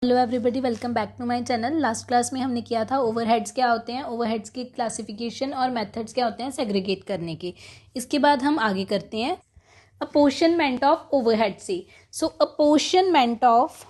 Hello everybody, welcome back to my channel. Last class में हमने किया था ओवरहेड्स क्या होते हैं, ओवरहेड्स की क्लासिफिकेशन और मेथड्स क्या होते हैं सेग्रीगेट करने के। इसके बाद हम आगे करते हैं अपोर्शनमेंट ऑफ ओवरहेड से। सो अपोर्शनमेंट ऑफ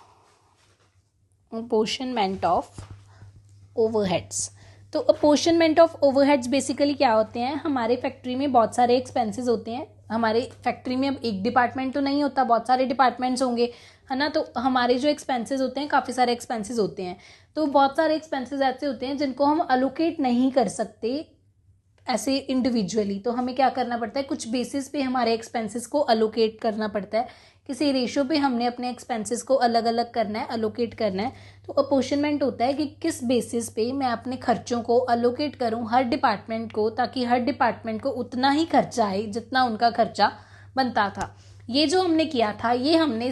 ओवरहेड्स। तो अपोर्शनमेंट ऑफ ओवरहेड्स बेसिकली क्या होते हैं, हमारे फैक्ट्री में बहुत सारे एक्सपेंसेस होते हैं। हमारे फैक्ट्री में अब एक डिपार्टमेंट तो नहीं होता, बहुत सारे डिपार्टमेंट्स होंगे, है ना। तो हमारे जो एक्सपेंसेस होते हैं, काफ़ी सारे एक्सपेंसेस होते हैं। तो बहुत सारे एक्सपेंसेस ऐसे होते हैं जिनको हम अलोकेट नहीं कर सकते ऐसे इंडिविजुअली। तो हमें क्या करना पड़ता है, कुछ बेसिस पे हमारे एक्सपेंसेस को अलोकेट करना पड़ता है। किसी रेशो पे हमने अपने एक्सपेंसेस को अलग अलग करना है, अलोकेट करना है। तो अपोर्शनमेंट होता है कि किस बेसिस पे मैं अपने खर्चों को अलोकेट करूं हर डिपार्टमेंट को, ताकि हर डिपार्टमेंट को उतना ही खर्चा आए जितना उनका खर्चा बनता था। ये जो हमने किया था, ये हमने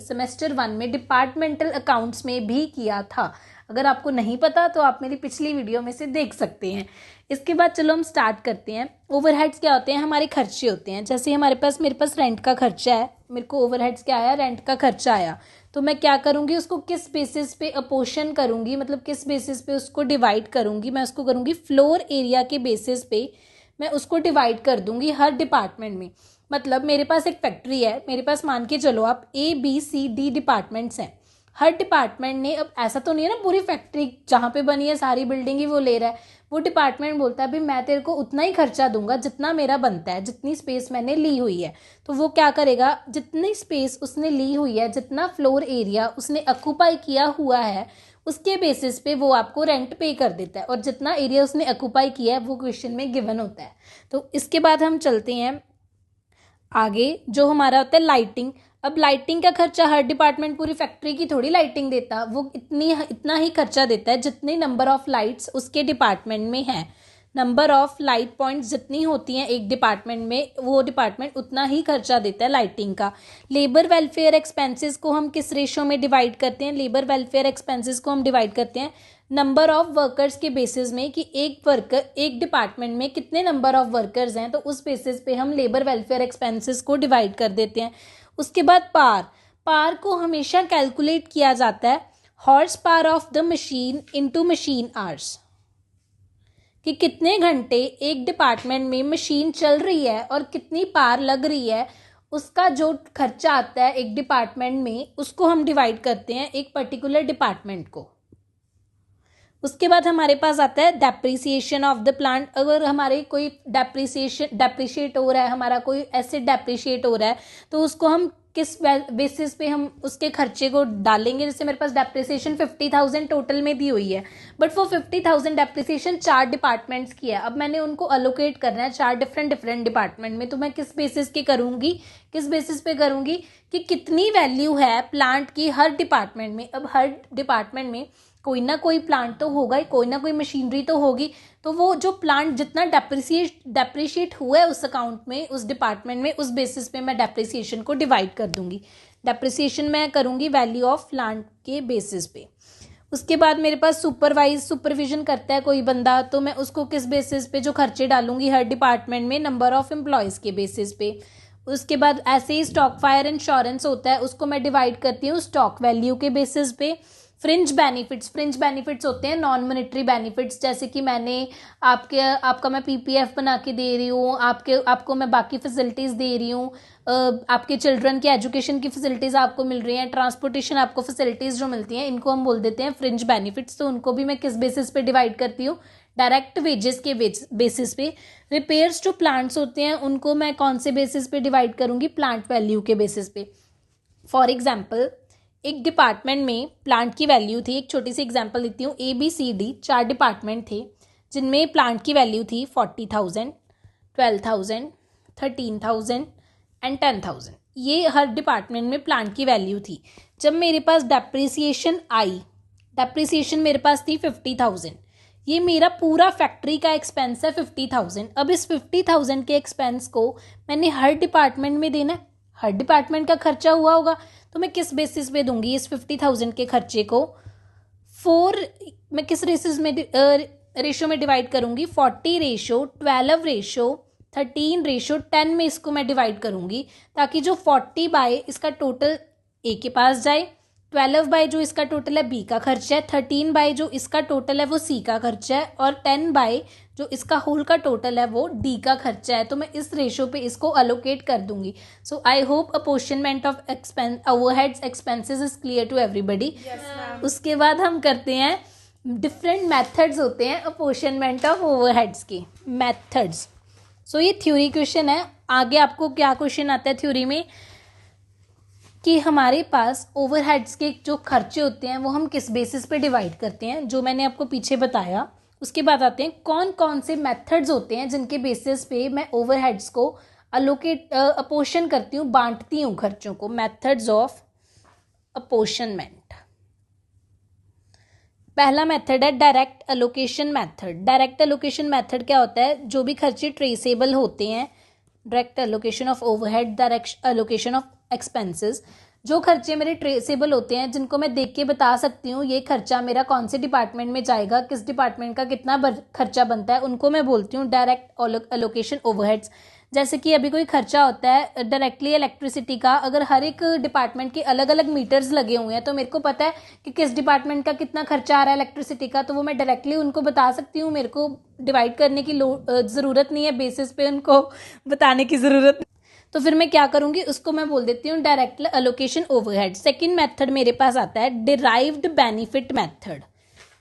सेमेस्टर 1 में डिपार्टमेंटल अकाउंट्स में भी किया था। अगर आपको नहीं पता तो आप मेरी पिछली वीडियो में से देख सकते हैं। इसके बाद चलो हम स्टार्ट करते हैं। ओवरहेड्स क्या होते हैं, हमारे खर्चे होते हैं। जैसे मेरे पास रेंट का खर्चा है, मेरे को ओवरहेड्स क्या आया, रेंट का खर्चा आया। तो मैं क्या करूँगी, उसको किस बेसिस पे अपोर्शन करूँगी, मतलब किस बेसिस पे उसको डिवाइड करूँगी। मैं उसको करूँगी फ्लोर एरिया के बेसिस पे, मैं उसको डिवाइड कर दूँगी हर डिपार्टमेंट में। मतलब मेरे पास एक फैक्ट्री है, मेरे पास मान के चलो आप ABCD डिपार्टमेंट्स हैं। हर डिपार्टमेंट ने, अब ऐसा तो नहीं है ना पूरी फैक्ट्री जहाँ पे बनी है सारी बिल्डिंग ही वो ले रहा है। वो डिपार्टमेंट बोलता है भाई मैं तेरे को उतना ही खर्चा दूंगा जितना मेरा बनता है, जितनी स्पेस मैंने ली हुई है। तो वो क्या करेगा, जितनी स्पेस उसने ली हुई है, जितना फ्लोर एरिया उसने ऑक्यूपाई किया हुआ है, उसके बेसिस पे वो आपको रेंट पे कर देता है। और जितना एरिया उसने ऑक्यूपाई किया है वो क्वेश्चन में गिवन होता है। तो इसके बाद हम चलते हैं आगे। जो हमारा होता है लाइटिंग। अब लाइटिंग का खर्चा हर डिपार्टमेंट पूरी फैक्ट्री की थोड़ी लाइटिंग देता, वो इतना ही खर्चा देता है जितने नंबर ऑफ लाइट्स उसके डिपार्टमेंट में है। नंबर ऑफ लाइट पॉइंट्स जितनी होती हैं एक डिपार्टमेंट में, वो डिपार्टमेंट उतना ही खर्चा देता है लाइटिंग का। लेबर वेलफेयर एक्सपेंसेस को हम किस रेशो में डिवाइड करते हैं, लेबर वेलफेयर एक्सपेंसेस को हम डिवाइड करते हैं नंबर ऑफ वर्कर्स के बेसिस में, कि एक डिपार्टमेंट में कितने नंबर ऑफ वर्कर्स हैं, तो उस बेसिस पे हम लेबर वेलफेयर एक्सपेंसेस को डिवाइड कर देते हैं। उसके बाद पार को हमेशा कैलकुलेट किया जाता है horse power of the machine into machine hours, कि कितने घंटे एक डिपार्टमेंट में मशीन चल रही है और कितनी पार लग रही है, उसका जो खर्चा आता है एक डिपार्टमेंट में, उसको हम डिवाइड करते हैं एक पर्टिकुलर डिपार्टमेंट को। उसके बाद हमारे पास आता है डेप्रिसिएशन ऑफ द प्लांट। अगर हमारे कोई डेप्रिशिएट हो रहा है, हमारा कोई एसेट डेप्रिशिएट हो रहा है, तो उसको हम किस बेसिस पे हम उसके खर्चे को डालेंगे। जैसे मेरे पास डेप्रिसिएशन 50,000 टोटल में दी हुई है, बट वो 50,000 डेप्रिसिएशन 4 डिपार्टमेंट्स की है। अब मैंने उनको अलोकेट करना है 4 डिफरेंट डिपार्टमेंट में। तो मैं किस बेसिस पे करूँगी कि कितनी वैल्यू है प्लांट की हर डिपार्टमेंट में। अब हर डिपार्टमेंट में कोई ना कोई प्लांट तो होगा ही, कोई ना कोई मशीनरी तो होगी। तो वो जो प्लांट जितना डेप्रिशिएट हुआ है उस अकाउंट में, उस डिपार्टमेंट में, उस बेसिस पे मैं डेप्रिसिएशन को डिवाइड कर दूंगी। डेप्रिसिएशन मैं करूंगी वैल्यू ऑफ प्लांट के बेसिस पे। उसके बाद मेरे पास सुपरविजन करता है कोई बंदा, तो मैं उसको किस बेसिस पे जो खर्चे डालूंगी हर डिपार्टमेंट में, नंबर ऑफ एम्प्लॉयज़ के बेसिस पे। उसके बाद ऐसे ही स्टॉक फायर इंश्योरेंस होता है, उसको मैं डिवाइड करती हूँ स्टॉक वैल्यू के बेसिस पे। फ्रिंज बेनिफिट्स होते हैं नॉन मॉनेटरी बेनिफिट्स, जैसे कि मैंने आपका मैं PPF बना के दे रही हूँ, आपको मैं बाकी फैसिलिटीज़ दे रही हूँ, आपके चिल्ड्रन के एजुकेशन की फैसिलिटीज़ आपको मिल रही हैं, ट्रांसपोर्टेशन आपको फैसिलिटीज़ जो मिलती हैं, इनको हम बोल देते हैं फ्रिंज बेनिफिट्स। तो उनको भी मैं किस बेसिस पे डिवाइड करती हूँ, डायरेक्ट वेजेस के बेसिस पे। रिपेयर्स जो प्लांट्स होते हैं उनको मैं कौन से बेसिस पे डिवाइड करूँगी, प्लांट वैल्यू के बेसिस पे। फॉर एग्जाम्पल, एक डिपार्टमेंट में प्लांट की वैल्यू थी, एक छोटी सी एग्जांपल देती हूँ, ABCD 4 डिपार्टमेंट थे जिनमें प्लांट की वैल्यू थी 40,000, 12,000, 13,000 एंड 10,000। ये हर डिपार्टमेंट में प्लांट की वैल्यू थी। जब मेरे पास डेप्रिसिएशन आई, डेप्रिसिएशन मेरे पास थी 50,000। ये मेरा पूरा फैक्ट्री का एक्सपेंस है 50,000। अब इस 50,000 के एक्सपेंस को मैंने हर डिपार्टमेंट में देना है, हर डिपार्टमेंट का खर्चा हुआ होगा। तो मैं किस बेसिस पे दूंगी इस 50,000 के खर्चे को, मैं किस रेशो में डिवाइड करूंगी, 40:12:13:10 में इसको मैं डिवाइड करूंगी, ताकि जो 40 बाय इसका टोटल A के पास जाए, 12/, जो इसका टोटल है बी का खर्चा है, 13/, जो इसका टोटल है वो सी का खर्चा है, और 10/, जो इसका होल का टोटल है वो डी का खर्चा है। तो मैं इस रेशो पे इसको अलोकेट कर दूंगी। So I hope apportionment of overheads expenses is clear to everybody. उसके बाद हम करते हैं, डिफरेंट मेथड्स होते हैं अपोर्शनमेंट ऑफ ओवरहेड्स के मेथड्स। सो ये थ्योरी क्वेश्चन है। आगे आपको क्या क्वेश्चन आता है थ्योरी में कि हमारे पास ओवरहेड्स के जो खर्चे होते हैं वो हम किस बेसिस पे डिवाइड करते हैं, जो मैंने आपको पीछे बताया। उसके बाद आते हैं कौन कौन से मेथड्स होते हैं जिनके बेसिस पे मैं ओवरहेड्स को अपोर्शन करती हूँ, बांटती हूँ खर्चों को। Methods of apportionment. पहला मेथड है direct allocation method. Direct allocation method क्या होता है, जो भी खर्चे ट्रेसेबल होते हैं, direct allocation of overhead, direct allocation of expenses, जो खर्चे मेरे ट्रेसेबल होते हैं, जिनको मैं देख के बता सकती हूँ ये खर्चा मेरा कौन से डिपार्टमेंट में जाएगा, किस डिपार्टमेंट का कितना खर्चा बनता है, उनको मैं बोलती हूँ डायरेक्ट एलोकेशन ओवरहेड्स। जैसे कि अभी कोई खर्चा होता है डायरेक्टली इलेक्ट्रिसिटी का, अगर हर एक डिपार्टमेंट के अलग अलग मीटर्स लगे हुए हैं तो मेरे को पता है कि किस डिपार्टमेंट का कितना खर्चा आ रहा है इलेक्ट्रिसिटी का, तो वो मैं डायरेक्टली उनको बता सकती हूँ। मेरे को डिवाइड करने की ज़रूरत नहीं है, बेसिस पे उनको बताने की ज़रूरत। तो फिर मैं क्या करूँगी, उसको मैं बोल देती हूँ direct allocation overhead. Second method मेरे पास आता है derived benefit method.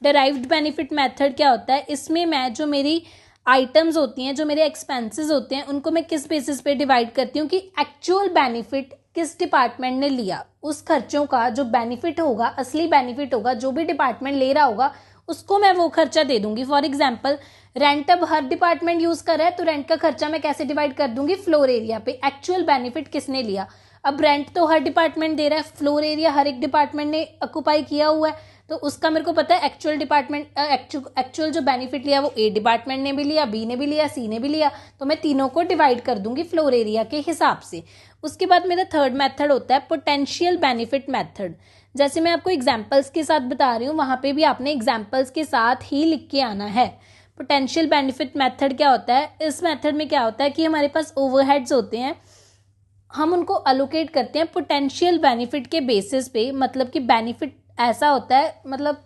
Derived benefit method क्या होता है, इसमें मैं जो मेरी आइटम्स होती हैं, जो मेरे एक्सपेंसेस होते हैं, उनको मैं किस बेसिस पे डिवाइड करती हूँ कि एक्चुअल बेनिफिट किस डिपार्टमेंट ने लिया, उस खर्चों का जो बेनिफिट होगा, असली बेनिफिट होगा, जो भी डिपार्टमेंट ले रहा होगा उसको मैं वो खर्चा दे दूंगी। फॉर एग्जाम्पल रेंट अब हर डिपार्टमेंट यूज कर रहा है, तो रेंट का खर्चा मैं कैसे डिवाइड कर दूंगी, फ्लोर एरिया पे, एक्चुअल बेनिफिट किसने लिया। अब रेंट तो हर डिपार्टमेंट दे रहा है, फ्लोर एरिया हर एक डिपार्टमेंट ने ऑक्यूपाई किया हुआ है, तो उसका मेरे को पता है एक्चुअल डिपार्टमेंट एक्चुअल जो बेनिफिट लिया वो ए डिपार्टमेंट ने भी लिया, बी ने भी लिया, सी ने भी लिया, तो मैं तीनों को डिवाइड कर दूंगी फ्लोर एरिया के हिसाब से। उसके बाद मेरा थर्ड मेथड होता है पोटेंशियल बेनिफिट मेथड। जैसे मैं आपको एग्जाम्पल्स के साथ बता रही हूँ, वहां पे भी आपने एग्जाम्पल्स के साथ ही लिख के आना है। पोटेंशियल बेनिफिट मेथड क्या होता है, इस मेथड में क्या होता है कि हमारे पास ओवरहेड्स होते हैं, हम उनको अलोकेट करते हैं पोटेंशियल बेनिफिट के बेसिस पे। मतलब कि बेनिफिट ऐसा होता है, मतलब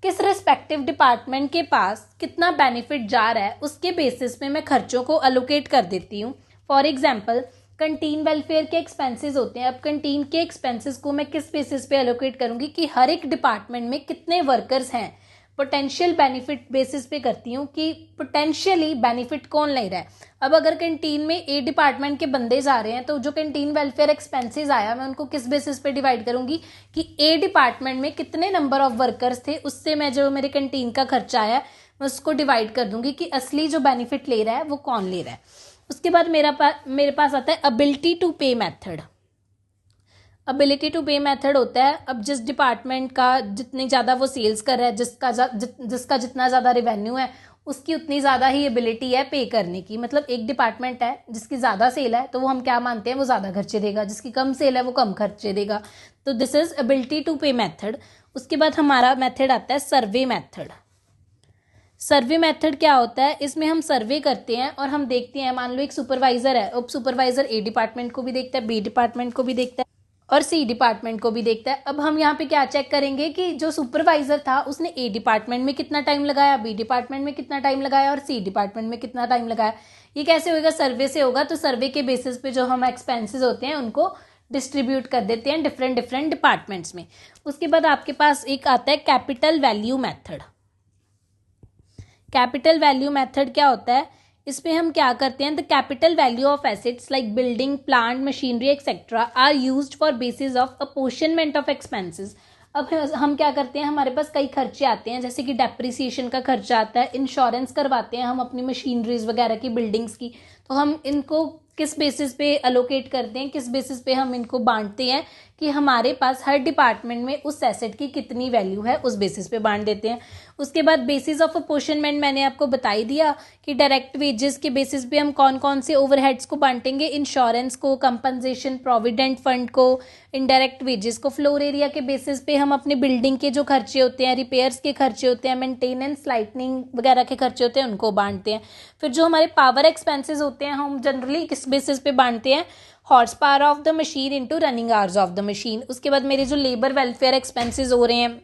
किस रिस्पेक्टिव डिपार्टमेंट के पास कितना बेनिफिट जा रहा है उसके बेसिस पे मैं खर्चों को अलोकेट कर देती हूँ। फॉर एग्जाम्पल कंटीन वेलफेयर के एक्सपेंसेस होते हैं। अब कंटीन के एक्सपेंसेस को मैं किस बेसिस पे अलोकेट करूँगी कि हर एक डिपार्टमेंट में कितने वर्कर्स हैं, पोटेंशियल बेनिफिट बेसिस पे करती हूँ कि पोटेंशियली बेनिफिट कौन ले रहा है। अब अगर कैंटीन में ए डिपार्टमेंट के बंदे जा रहे हैं, तो जो कैंटीन वेलफेयर एक्सपेंसेस आया मैं उनको किस बेसिस पे डिवाइड करूंगी कि ए डिपार्टमेंट में कितने नंबर ऑफ वर्कर्स थे, उससे मैं जो मेरे कैंटीन का खर्चा आया मैं उसको डिवाइड कर दूंगी कि असली जो बेनिफिट ले रहा है वो कौन ले रहा है। उसके बाद मेरे पास आता है एबिलिटी टू पे मेथड। एबिलिटी टू पे मेथड होता है, अब जिस डिपार्टमेंट का जितनी ज़्यादा वो सेल्स कर रहा है, जिसका जितना ज़्यादा रेवेन्यू है उसकी उतनी ज़्यादा ही एबिलिटी है पे करने की। मतलब एक डिपार्टमेंट है जिसकी ज़्यादा सेल है तो वो हम क्या मानते हैं, वो ज़्यादा खर्चे देगा, जिसकी कम सेल है वो कम खर्चे देगा। तो दिस इज एबिलिटी टू पे मेथड। उसके बाद हमारा मेथड आता है सर्वे मेथड। सर्वे मेथड क्या होता है, इसमें हम सर्वे करते हैं और हम देखते हैं, मान लो एक सुपरवाइजर है, अब सुपरवाइजर ए डिपार्टमेंट को भी देखता है, बी डिपार्टमेंट को भी देखता है और सी डिपार्टमेंट को भी देखता है। अब हम यहाँ पे क्या चेक करेंगे कि जो सुपरवाइजर था उसने ए डिपार्टमेंट में कितना टाइम लगाया, बी डिपार्टमेंट में कितना टाइम लगाया और सी डिपार्टमेंट में कितना टाइम लगाया। ये कैसे होगा, सर्वे से होगा। तो सर्वे के बेसिस पे जो हम एक्सपेंसेस होते हैं उनको डिस्ट्रीब्यूट कर देते हैं डिफरेंट डिफरेंट डिपार्टमेंट्स में। उसके बाद आपके पास एक आता है capital value method. Capital value method क्या होता है, इसमें हम क्या करते हैं, the capital value of assets like building, plant, machinery etcetera are used for basis of apportionment of expenses. अब हम क्या करते हैं, हमारे पास कई खर्चे आते हैं, जैसे कि डेप्रिसिएशन का खर्चा आता है, इंश्योरेंस करवाते हैं हम अपनी मशीनरीज वगैरह की, बिल्डिंग्स की, तो हम इनको किस बेसिस पे अलोकेट करते हैं, किस बेसिस पे हम इनको बांटते हैं कि हमारे पास हर डिपार्टमेंट में उस एसेट की कितनी वैल्यू है, उस बेसिस पे बांट देते हैं। उसके बाद बेसिस ऑफ अपोर्शनमेंट मैंने आपको बता ही दिया कि डायरेक्ट वेजेस के बेसिस पे हम कौन कौन से ओवरहेड्स को बांटेंगे, इंश्योरेंस को, कंपनसेशन, प्रोविडेंट फंड को, इनडायरेक्ट वेजेस को। फ्लोर एरिया के बेसिस पे हम अपने बिल्डिंग के जो खर्चे होते हैं, रिपेयर्स के खर्चे होते हैं, मेंटेनेंस, लाइटनिंग वगैरह के खर्चे होते हैं, उनको बांटते हैं। फिर जो हमारे पावर एक्सपेंसेस होते हैं हम जनरली किस बेसिस पे बांटते हैं, horse power of the machine into running hours of the machine. उसके बाद मेरे जो लेबर वेलफेयर एक्सपेंसेस हो रहे हैं,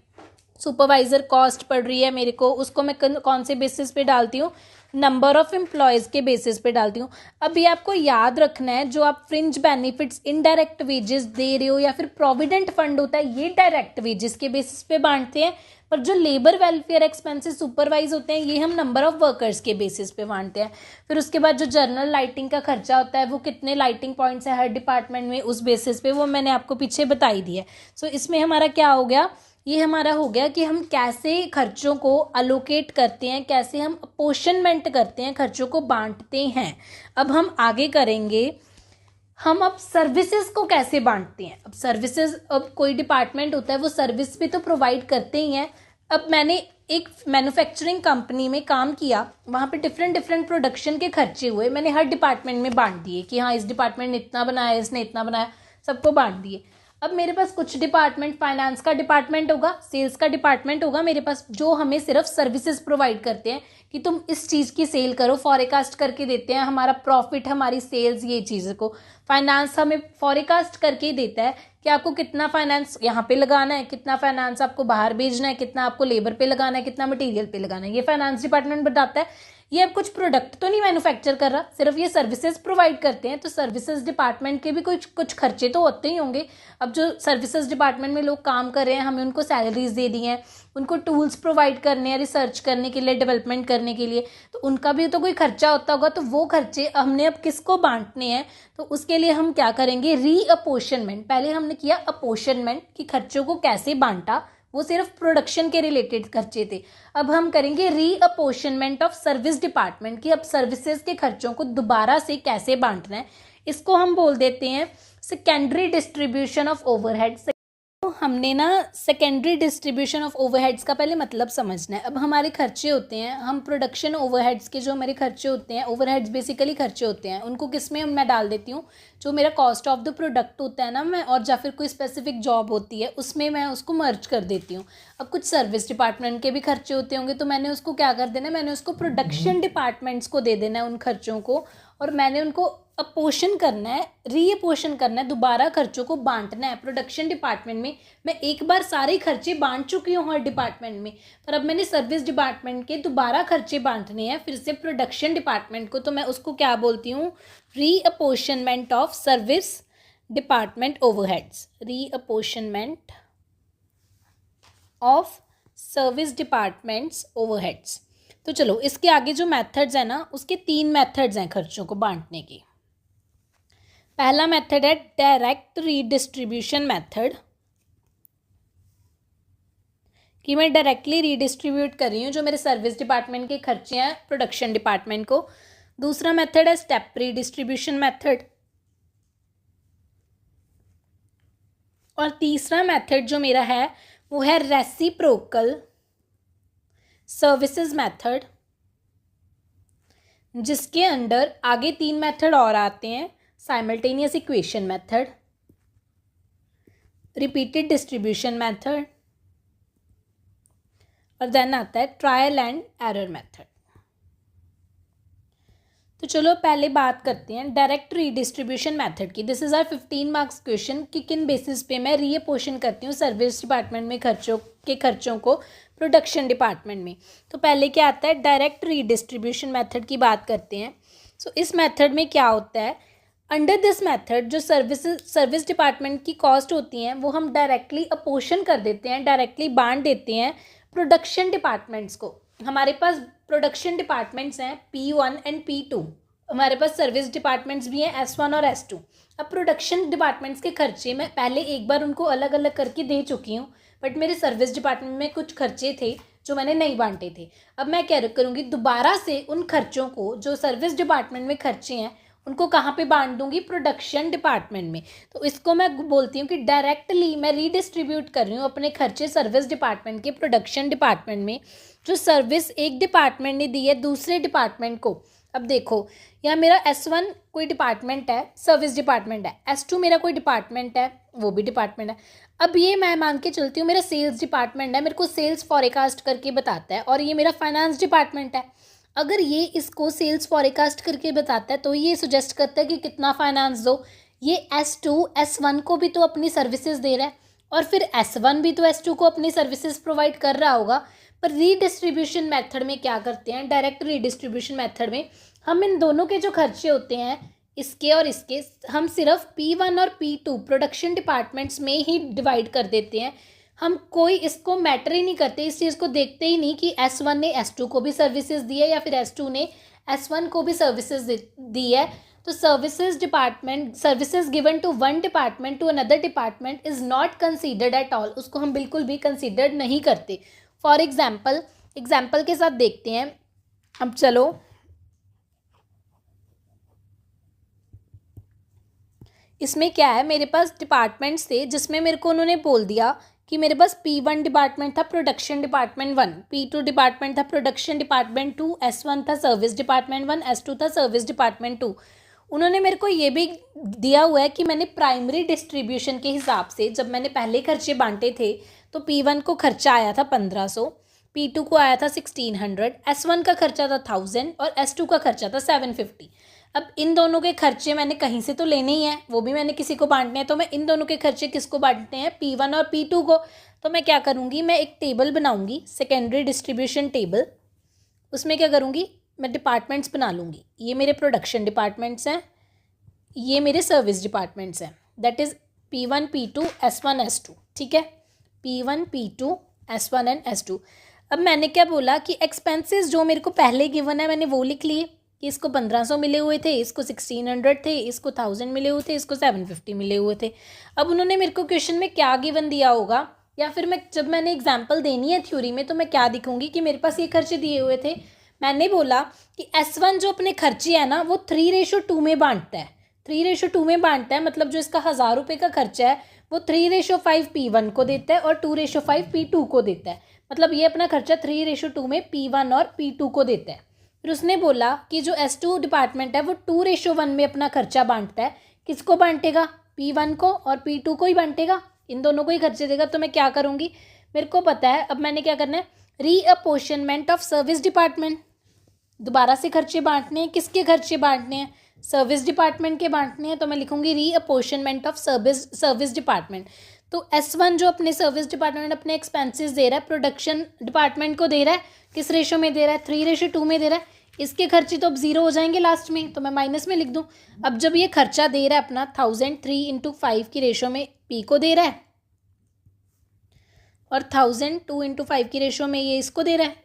सुपरवाइजर कॉस्ट पड़ रही है मेरे को, उसको मैं कौन से बेसिस पे डालती हूँ, नंबर ऑफ एम्प्लॉयज़ के बेसिस पे डालती हूँ। अब ये आपको याद रखना है, जो आप फ्रिंज बेनिफिट्स इनडायरेक्ट वेजेस दे रहे हो या फिर प्रोविडेंट फंड होता है, ये डायरेक्ट वेजेस के बेसिस पे बांटते हैं, पर जो लेबर वेलफेयर एक्सपेंसेस सुपरवाइज होते हैं ये हम नंबर ऑफ वर्कर्स के बेसिस पे बांटते हैं। फिर उसके बाद जो जनरल लाइटिंग का खर्चा होता है, वो कितने लाइटिंग पॉइंट्स है हर डिपार्टमेंट में, उस बेसिस पे वो मैंने आपको पीछे बताई दी है। सो इसमें हमारा क्या हो गया, ये हमारा हो गया कि हम कैसे खर्चों को अलोकेट करते हैं, कैसे हम अपोर्शनमेंट करते हैं, खर्चों को बांटते हैं। अब हम आगे करेंगे, हम अब सर्विसेज को कैसे बांटते हैं। अब सर्विसेज, अब कोई डिपार्टमेंट होता है वो सर्विस भी तो प्रोवाइड करते ही हैं। अब मैंने एक मैन्युफैक्चरिंग कंपनी में काम किया, वहाँ पे डिफरेंट प्रोडक्शन के खर्चे हुए, मैंने हर डिपार्टमेंट में बांट दिए कि हाँ इस डिपार्टमेंट ने इतना बनाया, इसने इतना बनाया, सबको बांट दिए। अब मेरे पास कुछ डिपार्टमेंट, फाइनेंस का डिपार्टमेंट होगा, सेल्स का डिपार्टमेंट होगा मेरे पास, जो हमें सिर्फ सर्विसेज प्रोवाइड करते हैं कि तुम इस चीज़ की सेल करो, फॉरकास्ट करके देते हैं हमारा प्रॉफिट, हमारी सेल्स, ये चीज़ को फाइनेंस हमें फॉरकास्ट करके ही देता है कि आपको कितना फाइनेंस यहाँ पे लगाना है, कितना फाइनेंस आपको बाहर भेजना है, कितना आपको लेबर पे लगाना है, कितना मटेरियल पे लगाना है, ये फाइनेंस डिपार्टमेंट बताता है। ये अब कुछ प्रोडक्ट तो नहीं मैन्युफैक्चर कर रहा, सिर्फ ये सर्विसेज प्रोवाइड करते हैं, तो सर्विसेज डिपार्टमेंट के भी कुछ खर्चे तो होते ही होंगे। अब जो सर्विसेज डिपार्टमेंट में लोग काम कर रहे हैं, हमें उनको सैलरीज दे दी हैं, उनको टूल्स प्रोवाइड करने हैं रिसर्च करने के लिए, डेवलपमेंट करने के लिए, तो उनका भी तो कोई खर्चा होता होगा। तो वो खर्चे हमने अब किसको बांटने हैं, तो उसके लिए हम क्या करेंगे, रीअपोर्शनमेंट। पहले हमने किया अपोर्शनमेंट कि खर्चों को कैसे बांटा, वो सिर्फ प्रोडक्शन के रिलेटेड खर्चे थे। अब हम करेंगे रीअपोर्शनमेंट ऑफ सर्विस डिपार्टमेंट की अब सर्विसेज के खर्चों को दोबारा से कैसे बांटना है, इसको हम बोल देते हैं सेकेंडरी डिस्ट्रीब्यूशन ऑफ ओवरहेड्स। तो हमने ना सेकेंडरी डिस्ट्रीब्यूशन ऑफ ओवरहेड्स का पहले मतलब समझना है। अब हमारे खर्चे होते हैं, हम प्रोडक्शन ओवरहेड्स के जो हमारे खर्चे होते हैं, ओवरहेड्स बेसिकली खर्चे होते हैं, उनको किस में मैं डाल देती हूँ, जो मेरा कॉस्ट ऑफ द प्रोडक्ट होता है ना, मैं और या फिर कोई स्पेसिफिक जॉब होती है उसमें मैं उसको मर्ज कर देती हूँ। अब कुछ सर्विस डिपार्टमेंट के भी खर्चे होते होंगे, तो मैंने उसको क्या कर देना है, मैंने उसको प्रोडक्शन डिपार्टमेंट्स को दे देना है उन खर्चों को, और मैंने उनको अपोर्शन करना है, रीअपोर्शन करना है, दोबारा खर्चों को बांटना है। प्रोडक्शन डिपार्टमेंट में मैं एक बार सारे खर्चे बांट चुकी हूँ हर डिपार्टमेंट में, पर अब मैंने सर्विस डिपार्टमेंट के दोबारा खर्चे बांटने हैं फिर से प्रोडक्शन डिपार्टमेंट को, तो मैं उसको क्या बोलती हूँ, reapportionment of service department overheads, reapportionment of service departments overheads. तो चलो इसके आगे जो मेथड्स हैं ना, उसके 3 मेथड्स हैं खर्चों को बांटने के। पहला मेथड है डायरेक्ट रीडिस्ट्रीब्यूशन मेथड, कि मैं डायरेक्टली रीडिस्ट्रीब्यूट कर रही हूँ जो मेरे सर्विस डिपार्टमेंट के खर्चे हैं प्रोडक्शन डिपार्टमेंट को। दूसरा मेथड है स्टेप रीडिस्ट्रीब्यूशन मेथड, और तीसरा मेथड जो मेरा है वो है रेसिप्रोकल सर्विसेज मेथड, जिसके अंडर आगे 3 मेथड और आते हैं, simultaneous equation method, repeated distribution method, और देन आता है ट्रायल एंड एरर मेथड। तो चलो पहले बात करते हैं डायरेक्ट रीडिस्ट्रीब्यूशन मेथड की। This is our 15 marks question कि किन बेसिस पे मैं रीअपोर्शन करती हूँ सर्विस डिपार्टमेंट में खर्चों को प्रोडक्शन डिपार्टमेंट में। तो पहले क्या आता है, डायरेक्ट रीडिस्ट्रीब्यूशन मेथड की बात करते हैं। सो इस मेथड में क्या होता है, अंडर दिस मेथड जो सर्विस डिपार्टमेंट की कॉस्ट होती हैं वो हम डायरेक्टली अपोर्शन कर देते हैं, डायरेक्टली बांट देते हैं प्रोडक्शन डिपार्टमेंट्स को। हमारे पास प्रोडक्शन डिपार्टमेंट्स हैं P1 एंड P2, हमारे पास सर्विस डिपार्टमेंट्स भी हैं S1 और S2। अब प्रोडक्शन डिपार्टमेंट्स के खर्चे मैं पहले एक बार उनको अलग अलग करके दे चुकी हूँ, बट मेरे सर्विस डिपार्टमेंट में कुछ खर्चे थे जो मैंने नहीं बांटे थे। अब मैं क्या करूँगी, दोबारा से उन खर्चों को जो सर्विस डिपार्टमेंट में खर्चे हैं उनको कहाँ पे बांट दूंगी, प्रोडक्शन डिपार्टमेंट में। तो इसको मैं बोलती हूँ कि डायरेक्टली मैं रीडिस्ट्रीब्यूट कर रही हूँ अपने खर्चे सर्विस डिपार्टमेंट के प्रोडक्शन डिपार्टमेंट में। जो सर्विस एक डिपार्टमेंट ने दी है दूसरे डिपार्टमेंट को, अब देखो यहाँ मेरा S1 कोई डिपार्टमेंट है, सर्विस डिपार्टमेंट है, S2 मेरा कोई डिपार्टमेंट है, वो भी डिपार्टमेंट है। अब ये मैं मान के चलती हूँ मेरा सेल्स डिपार्टमेंट है, मेरे को सेल्स फॉरकास्ट करके बताता है, और ये मेरा फाइनेंस डिपार्टमेंट है। अगर ये इसको सेल्स फॉरकास्ट करके बताता है तो ये सुजेस्ट करता है कि कितना फाइनेंस दो, ये S2 S1 को भी तो अपनी सर्विसेज दे रहा है और फिर S1 भी तो S2 को अपनी सर्विसेज प्रोवाइड कर रहा होगा। पर रीडिस्ट्रीब्यूशन मेथड में क्या करते हैं, डायरेक्ट रीडिस्ट्रीब्यूशन मेथड में हम इन दोनों के जो खर्चे होते हैं, इसके और इसके, हम सिर्फ P1 और P2 प्रोडक्शन डिपार्टमेंट्स में ही डिवाइड कर देते हैं। हम कोई इसको मैटर ही नहीं करते, इस चीज़ को देखते ही नहीं कि S1 ने S2 को भी सर्विसेज दी है या फिर S2 ने S1 को भी सर्विसेज दी है। तो services department, services given to one department to another department is not considered at all, उसको हम बिल्कुल भी कंसीडर नहीं करते। फॉर एग्जाम्पल के साथ देखते हैं। अब चलो इसमें क्या है, मेरे पास डिपार्टमेंट्स थे जिसमें मेरे को उन्होंने बोल दिया कि मेरे पास P1 डिपार्टमेंट था प्रोडक्शन डिपार्टमेंट 1, P2 डिपार्टमेंट था प्रोडक्शन डिपार्टमेंट 2, S1 था सर्विस डिपार्टमेंट 1, S2 था सर्विस डिपार्टमेंट 2। उन्होंने मेरे को ये भी दिया हुआ है कि मैंने प्राइमरी डिस्ट्रीब्यूशन के हिसाब से जब मैंने पहले खर्चे बांटे थे तो P1 को खर्चा आया था 1500, P2 को आया था 1600, S1 का खर्चा था 1000 और S2 का खर्चा था 750। अब इन दोनों के खर्चे मैंने कहीं से तो लेने ही हैं, वो भी मैंने किसी को बांटने हैं, तो मैं इन दोनों के खर्चे किसको बांटने हैं, P1 और P2 को। तो मैं क्या करूँगी, मैं एक टेबल बनाऊँगी, सेकेंडरी डिस्ट्रीब्यूशन टेबल। उसमें क्या करूँगी, मैं डिपार्टमेंट्स बना लूँगी। ये मेरे प्रोडक्शन डिपार्टमेंट्स हैं, ये मेरे सर्विस डिपार्टमेंट्स हैं, that is P1 P2 S1 S2। ठीक है, P1 P2 S1 and S2। अब मैंने क्या बोला कि एक्सपेंसेस जो मेरे को पहले गिवन है मैंने वो लिख लिए कि इसको 1500 मिले हुए थे, इसको 1600 थे, इसको 1000 मिले हुए थे, इसको 750 मिले हुए थे। अब उन्होंने मेरे को क्वेश्चन में क्या गिवन दिया होगा, या फिर मैं जब मैंने एग्जाम्पल देनी है थ्योरी में तो मैं क्या दिखूंगी कि मेरे पास ये खर्चे दिए हुए थे। मैंने बोला कि S1 जो अपने खर्चे है ना वो 3:2 में बांटता है, 3:2 में बांटता है, मतलब जो इसका 1000 रुपये का खर्चा है वो 3:5 P1 को देता है और 2:5 P2 को देता है। मतलब ये अपना खर्चा 3:2 में P1 और P2 को देता है। फिर उसने बोला कि जो S2 डिपार्टमेंट है वो 2:1 में अपना खर्चा बांटता है। किसको बांटेगा, P1 को और P2 को ही बांटेगा, इन दोनों को ही खर्चे देगा। तो मैं क्या करूँगी, मेरे को पता है अब मैंने क्या करना है, रीअपोर्शनमेंट ऑफ सर्विस डिपार्टमेंट, दोबारा से खर्चे बांटने हैं। किसके खर्चे बांटने हैं, सर्विस डिपार्टमेंट के बांटने हैं। तो मैं लिखूंगी रीअपोर्शनमेंट ऑफ सर्विस डिपार्टमेंट। तो S1 जो अपने सर्विस डिपार्टमेंट अपने एक्सपेंसेस दे रहा है प्रोडक्शन डिपार्टमेंट को दे रहा है, किस रेशो में दे रहा है, 3:2 में दे रहा है। इसके खर्चे तो अब 0 हो जाएंगे लास्ट में, तो मैं माइनस में लिख दूँ। अब जब ये खर्चा दे रहा है अपना 1000 3:5 की रेशो में P को दे रहा है और 1000 2:5 की रेशो में ये इसको दे रहा है,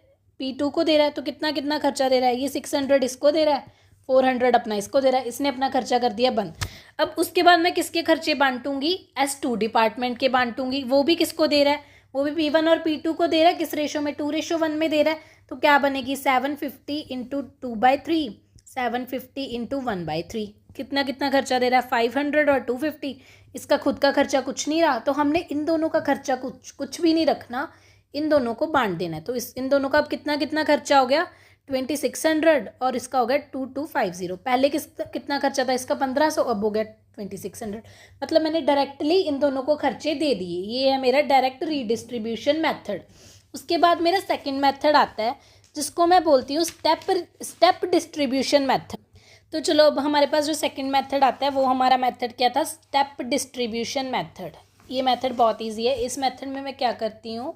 P2 को दे रहा है। तो कितना कितना खर्चा दे रहा है, ये 600 इसको दे रहा है, 400 अपना इसको दे रहा है। इसने अपना खर्चा कर दिया बंद। अब उसके बाद मैं किसके खर्चे बांटूंगी, S2 डिपार्टमेंट के बांटूंगी। वो भी किसको दे रहा है, वो भी P1 और P2 को दे रहा है, किस रेशो में, 2:1 में दे रहा है। तो क्या बनेगी, 750 इंटू 2/3, 750 इंटू 1/3। कितना कितना खर्चा दे रहा है, 500 और 250। इसका खुद का खर्चा कुछ नहीं रहा, तो हमने इन दोनों का खर्चा कुछ भी नहीं रखना, इन दोनों को बांट देना है। तो इन दोनों का अब कितना कितना खर्चा हो गया, 2600 और इसका हो गया 2250। पहले कितना खर्चा था इसका, 1500, अब हो गया 2600। मतलब मैंने डायरेक्टली इन दोनों को खर्चे दे दिए। ये है मेरा डायरेक्ट रीडिस्ट्रीब्यूशन मेथड। उसके बाद मेरा सेकंड मेथड आता है जिसको मैं बोलती हूँ स्टेप डिस्ट्रीब्यूशन मेथड। तो चलो अब हमारे पास जो सेकंड मेथड आता है वो हमारा मेथड क्या था, स्टेप डिस्ट्रीब्यूशन मेथड। ये मेथड बहुत ईजी है। इस मेथड में मैं क्या करती हूँ,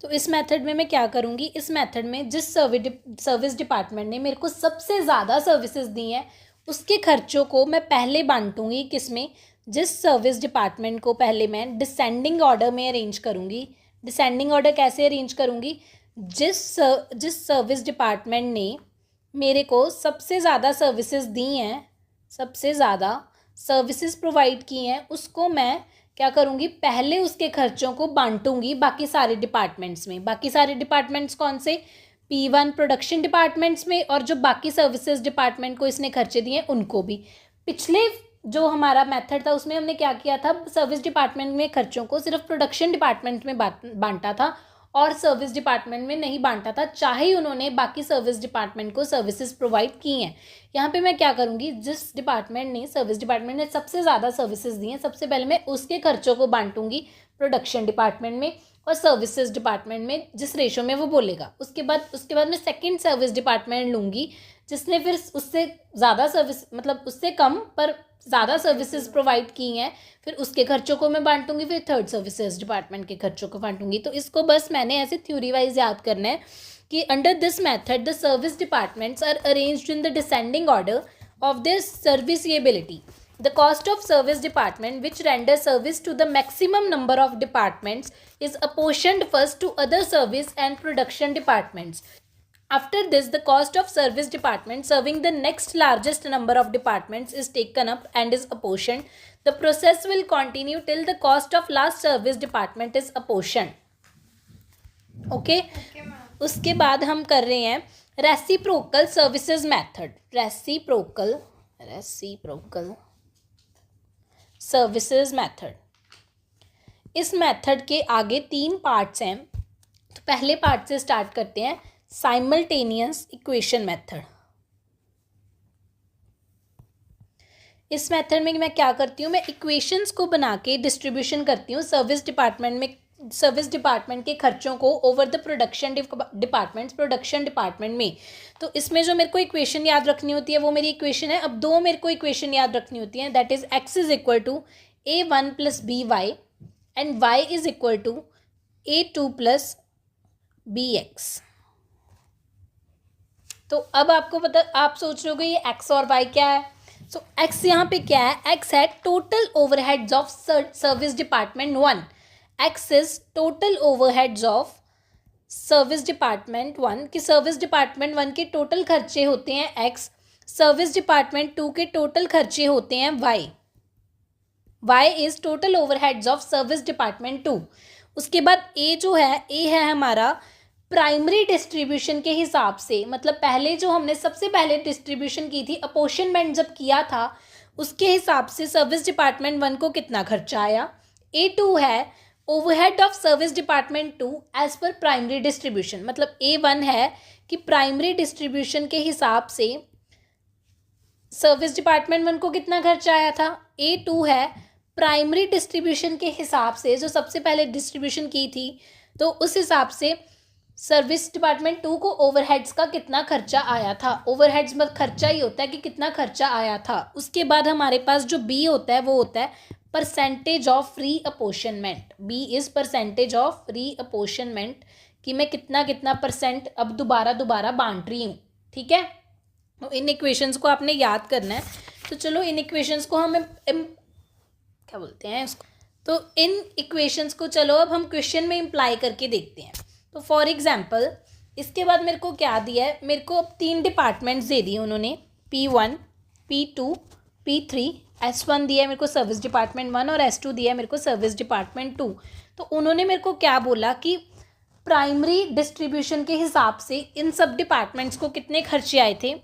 तो इस मेथड में मैं क्या करूँगी, इस मेथड में जिस सर्विस डिपार्टमेंट ने मेरे को सबसे ज़्यादा सर्विसेज दी हैं उसके खर्चों को मैं पहले बांटूंगी किसमें, जिस सर्विस डिपार्टमेंट को पहले मैं डिसेंडिंग ऑर्डर में अरेंज करूँगी। डिसेंडिंग ऑर्डर कैसे अरेंज करूँगी, जिस सर्विस डिपार्टमेंट ने मेरे को सबसे ज़्यादा सर्विसेज दी हैं, सबसे ज़्यादा सर्विसेज प्रोवाइड की हैं, उसको मैं क्या करूँगी, पहले उसके खर्चों को बांटूंगी बाकी सारे डिपार्टमेंट्स में। बाकी सारे डिपार्टमेंट्स कौन से, P1 प्रोडक्शन डिपार्टमेंट्स में, और जो बाकी सर्विसेज डिपार्टमेंट को इसने खर्चे दिए उनको भी। पिछले जो हमारा मेथड था उसमें हमने क्या किया था, सर्विस डिपार्टमेंट में खर्चों को सिर्फ प्रोडक्शन डिपार्टमेंट में बांटा था और सर्विस डिपार्टमेंट में नहीं बांटा था, चाहे ही उन्होंने बाकी सर्विस डिपार्टमेंट को सर्विसेज प्रोवाइड की हैं। यहाँ पे मैं क्या करूँगी, जिस डिपार्टमेंट ने सर्विस डिपार्टमेंट ने सबसे ज़्यादा सर्विसेज दी हैं सबसे पहले मैं उसके खर्चों को बांटूंगी प्रोडक्शन डिपार्टमेंट में और सर्विसेज डिपार्टमेंट में जिस रेशो में वो बोलेगा। उसके बाद मैं सेकंड सर्विस डिपार्टमेंट लूँगी जिसने फिर उससे ज़्यादा सर्विस, मतलब उससे कम पर ज़्यादा सर्विसेज प्रोवाइड की हैं, फिर उसके खर्चों को मैं बांटूंगी, फिर थर्ड सर्विसेज डिपार्टमेंट के खर्चों को बांटूंगी। तो इसको बस मैंने ऐसे थ्योरी वाइज याद करना है कि under this method the service departments are arranged in the descending order of their serviceability. The cost of service department which renders service to the maximum number of departments is apportioned first to other service and production departments. After this, the cost of service department serving the next largest number of departments is taken up and is apportioned. The process will continue till the cost of last service department is apportioned. Okay? उसके बाद हम कर रहे हैं reciprocal services method. Reciprocal services method. इस method के आगे 3 parts हैं। तो पहले पार्ट से स्टार्ट करते हैं, साइमल्टेनियस इक्वेशन मेथड। इस मेथड में मैं क्या करती हूँ, मैं इक्वेशंस को बना के डिस्ट्रीब्यूशन करती हूँ सर्विस डिपार्टमेंट के खर्चों को ओवर द प्रोडक्शन डिपार्टमेंट में। तो इसमें जो मेरे को इक्वेशन याद रखनी होती है वो मेरी इक्वेशन है। अब 2 मेरे को इक्वेशन याद रखनी होती है, that is x is equal to a1 plus by and y is equal to a2 plus bx। तो अब आपको पता, आप सोच रहे हो ये x और y क्या है। सो x यहाँ पे क्या है, x है total overheads of service department 1। x is total overheads of service department 1 कि सर्विस डिपार्टमेंट 1 के टोटल खर्चे होते हैं x, सर्विस डिपार्टमेंट 2 के टोटल खर्चे होते हैं y is total overheads of service department 2। उसके बाद a जो है, a है हमारा प्राइमरी डिस्ट्रीब्यूशन के हिसाब से, मतलब पहले जो हमने सबसे पहले डिस्ट्रीब्यूशन की थी, अपोर्शनमेंट जब किया था उसके हिसाब से सर्विस डिपार्टमेंट 1 को कितना खर्चा आया। A2 है overhead of service department 2 as per primary distribution, मतलब A1 है कि प्राइमरी डिस्ट्रीब्यूशन के हिसाब से सर्विस डिपार्टमेंट 1 को कितना खर्चा आया था। A2 है प्राइमरी डिस्ट्रीब्यूशन के हिसाब से, जो सबसे पहले डिस्ट्रीब्यूशन की थी तो उस हिसाब से सर्विस डिपार्टमेंट 2 को ओवरहेड्स का कितना खर्चा आया था। ओवरहेड्स में खर्चा ही होता है कि कितना खर्चा आया था। उसके बाद हमारे पास जो बी होता है वो होता है percentage of free apportionment. B is percentage of free apportionment कि मैं कितना कितना परसेंट अब दोबारा बांट रही हूँ। ठीक है, तो इन इक्वेशंस को आपने याद करना है। तो चलो इन इक्वेशंस को हम क्या बोलते हैं उसको, तो इन इक्वेशंस को चलो अब हम क्वेश्चन में इम्प्लाई करके देखते हैं। तो फॉर एग्जाम्पल इसके बाद मेरे को क्या दिया है, मेरे को अब 3 डिपार्टमेंट्स दे दिए उन्होंने, P1, P2, P3। S1 दिया है मेरे को सर्विस डिपार्टमेंट 1 और S2 दिया है मेरे को सर्विस डिपार्टमेंट 2। तो उन्होंने मेरे को क्या बोला कि प्राइमरी डिस्ट्रीब्यूशन के हिसाब से इन सब डिपार्टमेंट्स को कितने खर्चे आए थे।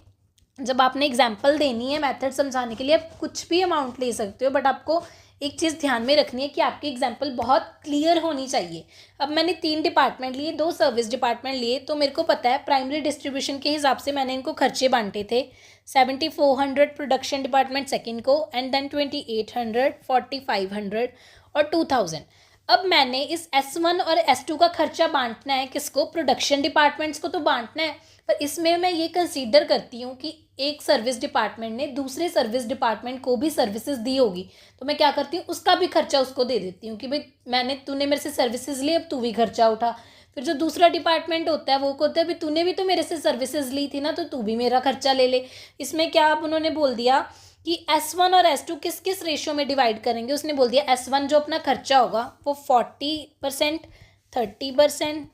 जब आपने एग्जाम्पल देनी है मेथड समझाने के लिए, आप कुछ भी अमाउंट ले सकते हो, बट आपको एक चीज़ ध्यान में रखनी है कि आपकी एग्जाम्पल बहुत क्लियर होनी चाहिए। अब मैंने 3 डिपार्टमेंट लिए, 2 सर्विस डिपार्टमेंट लिए, तो मेरे को पता है प्राइमरी डिस्ट्रीब्यूशन के हिसाब से मैंने इनको खर्चे बांटे थे। 7400 प्रोडक्शन डिपार्टमेंट सेकंड को, एंड देन 2800, 4500 और 2000। अब मैंने इस S1 और S2 का खर्चा बांटना है किसको, प्रोडक्शन डिपार्टमेंट्स को तो बांटना है, पर इसमें मैं ये कंसीडर करती हूँ कि एक सर्विस डिपार्टमेंट ने दूसरे सर्विस डिपार्टमेंट को भी सर्विसेज दी होगी, तो मैं क्या करती हूँ उसका भी खर्चा उसको दे देती हूँ कि भाई तूने मेरे से सर्विसेज ली, अब तू भी खर्चा उठा। फिर जो दूसरा डिपार्टमेंट होता है वो कहता है भाई तूने भी तो मेरे से सर्विसेज ली थी ना, तो तू भी मेरा खर्चा ले ले। इसमें क्या आप उन्होंने बोल दिया कि S1 और S2 किस किस रेशियो में डिवाइड करेंगे। उसने बोल दिया S1 जो अपना खर्चा होगा वो 40%, 30%,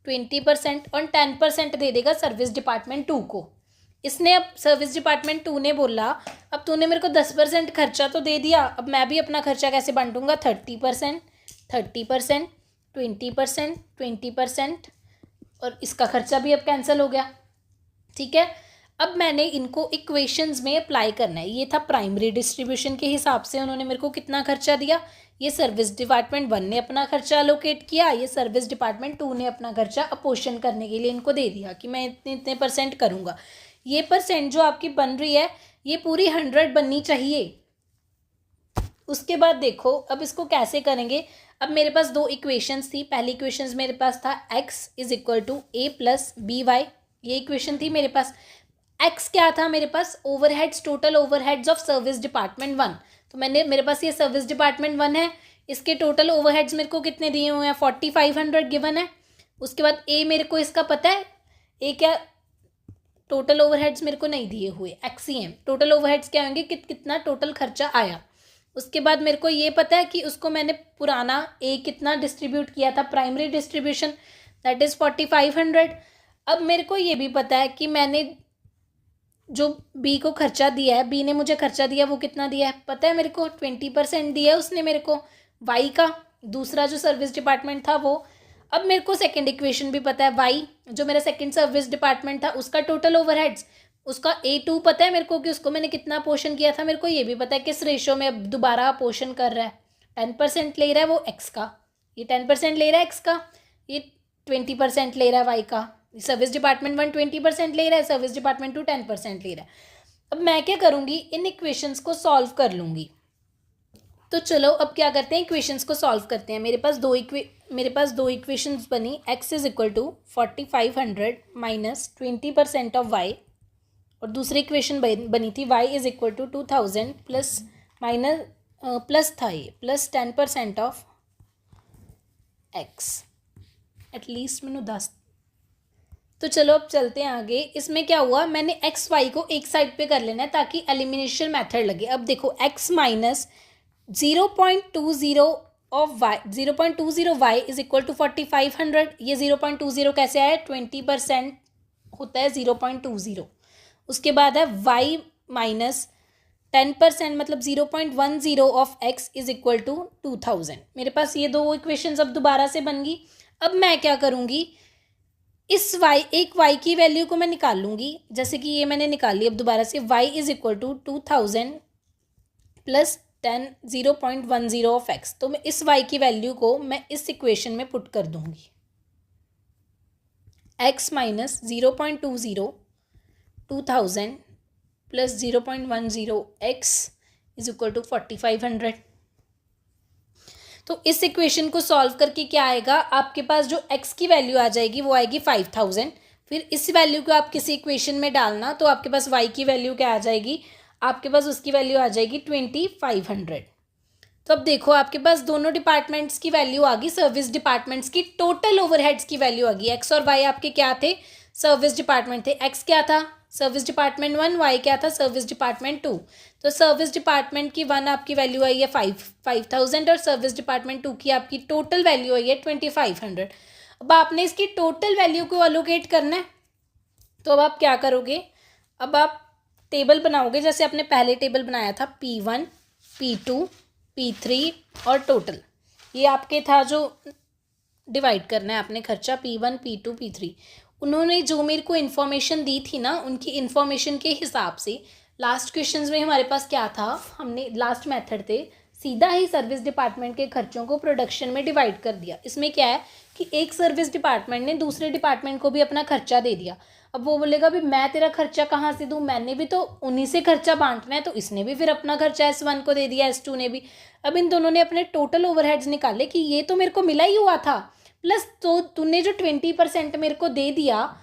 20% और 10% दे देगा सर्विस डिपार्टमेंट 2 को। इसने अब सर्विस डिपार्टमेंट 2 ने बोला अब तूने मेरे को 10% खर्चा तो दे दिया, अब मैं भी अपना खर्चा कैसे बांटूंगा, 30%, 30%, 20%, 20% और इसका खर्चा भी अब कैंसिल हो गया। ठीक है, अब मैंने इनको इक्वेशंस में अप्लाई करना है। ये था प्राइमरी डिस्ट्रीब्यूशन के हिसाब से उन्होंने मेरे को कितना खर्चा दिया, ये सर्विस डिपार्टमेंट 1 ने अपना खर्चा अलोकेट किया, ये सर्विस डिपार्टमेंट 2 ने अपना खर्चा अपोर्शन करने के लिए इनको दे दिया कि मैं इतने इतने परसेंट करूँगा। ये परसेंट जो आपकी बन रही है ये पूरी 100 बननी चाहिए। उसके बाद देखो अब इसको कैसे करेंगे। अब मेरे पास 2 इक्वेशंस थी। पहली इक्वेशंस मेरे पास था x is equal to a plus B Y, ये इक्वेशन थी मेरे पास। एक्स क्या था मेरे पास, overheads, total overheads of service department 1। तो मेरे पास ये सर्विस डिपार्टमेंट 1 है, इसके टोटल ओवरहेड्स मेरे को कितने दिए हुए हैं, 4500 गिवन है। उसके बाद ए मेरे को इसका पता है, ए क्या, टोटल ओवरहेड्स मेरे को नहीं दिए हुए, एक्सीएम टोटल ओवरहेड्स क्या होंगे, कितना टोटल खर्चा आया। उसके बाद मेरे को ये पता है कि उसको मैंने पुराना ए कितना डिस्ट्रीब्यूट किया था, प्राइमरी डिस्ट्रीब्यूशन, दैट इज़ 4500। अब मेरे को ये भी पता है कि मैंने जो बी को खर्चा दिया है, बी ने मुझे खर्चा दिया, वो कितना दिया है पता है मेरे को, 20% दिया है उसने मेरे को वाई का, दूसरा जो सर्विस डिपार्टमेंट था वो। अब मेरे को सेकंड इक्वेशन भी पता है, वाई जो मेरा सेकंड सर्विस डिपार्टमेंट था उसका टोटल ओवरहेड्स, उसका A2 पता है मेरे को कि उसको मैंने कितना पोर्शन किया था। मेरे को ये भी पता है किस रेशो में अब दोबारा पोर्शन कर रहा है, 10% ले रहा है वो एक्स का, ये 10% ले रहा है एक्स का, ये 20% ले रहा है वाई का। सर्विस डिपार्टमेंट 1 20% ले रहा है, सर्विस डिपार्टमेंट 2 10% ले रहा है। अब मैं क्या करूँगी, इन इक्वेशंस को सॉल्व कर लूँगी। तो चलो अब क्या करते हैं, इक्वेशंस को सॉल्व करते हैं। मेरे पास दो इक्वेशंस बनी, x is equal to 4500 minus 20% of y, और दूसरी इक्वेशन बनी थी y is equal to 2000 plus minus plus था ये प्लस 10% ऑफ x, एटलीस्ट मैंने 10। तो चलो अब चलते हैं आगे। इसमें क्या हुआ, मैंने एक्स वाई को एक साइड पे कर लेना है ताकि एलिमिनेशन मेथड लगे। अब देखो x minus 0.20 of y, 0.20 y is equal to 4500। ये 0.20 कैसे आया, 20% होता है 0.20। उसके बाद है y माइनस 10% मतलब 0.10 of x is equal to 2000। मेरे पास ये दो इक्वेशंस अब दोबारा से बन गई। अब मैं क्या करूँगी, इस एक y की वैल्यू को मैं निकाल लूँगी, जैसे कि ये मैंने निकाल ली। अब दोबारा से y is equal to 2000 plus 0.10 of x, तो मैं इस y की वैल्यू को मैं इस इक्वेशन में पुट कर दूँगी, x minus 0.20 2000 plus 0.10 x is equal to 4500। तो इस इक्वेशन को सॉल्व करके क्या आएगा, आपके पास जो x की वैल्यू आ जाएगी वो आएगी 5000। फिर इस वैल्यू को आप किसी इक्वेशन में डालना, तो आपके पास y की वैल्यू क्या आ जाएगी, आपके पास उसकी वैल्यू आ जाएगी 2500। तो अब देखो आपके पास दोनों डिपार्टमेंट्स की वैल्यू आ गई, सर्विस डिपार्टमेंट्स की टोटल ओवरहेड्स की वैल्यू आ गई। x और y आपके क्या थे, सर्विस डिपार्टमेंट थे। x क्या था, सर्विस डिपार्टमेंट 1, y क्या था, सर्विस डिपार्टमेंट 2। तो सर्विस डिपार्टमेंट की 1 आपकी वैल्यू आई है 5000 और सर्विस डिपार्टमेंट 2 की आपकी टोटल वैल्यू आई है 2500। अब आपने इसकी टोटल वैल्यू को अलोकेट करना है, तो अब आप क्या करोगे, अब आप टेबल बनाओगे जैसे आपने पहले टेबल बनाया था, P1 P2 P3 और टोटल। ये आपके था जो डिवाइड करना है आपने खर्चा P1 P2 P3। उन्होंने जो मेरे को इन्फॉर्मेशन दी थी ना, उनकी इन्फॉर्मेशन के हिसाब से लास्ट क्वेश्चंस में हमारे पास क्या था, हमने लास्ट मेथड थे सीधा ही सर्विस डिपार्टमेंट के खर्चों को प्रोडक्शन में डिवाइड कर दिया। इसमें क्या है कि एक सर्विस डिपार्टमेंट ने दूसरे डिपार्टमेंट को भी अपना खर्चा दे दिया। अब वो बोलेगा भी मैं तेरा खर्चा कहाँ से दूँ, मैंने भी तो उन्हीं से खर्चा बांटना है, तो इसने भी फिर अपना खर्चा S1 को दे दिया, S2 ने भी। अब इन दोनों ने अपने टोटल ओवरहेड्स निकाले कि ये तो मेरे को मिला ही हुआ था, प्लस तो तूने जो 20% मेरे को दे दिया,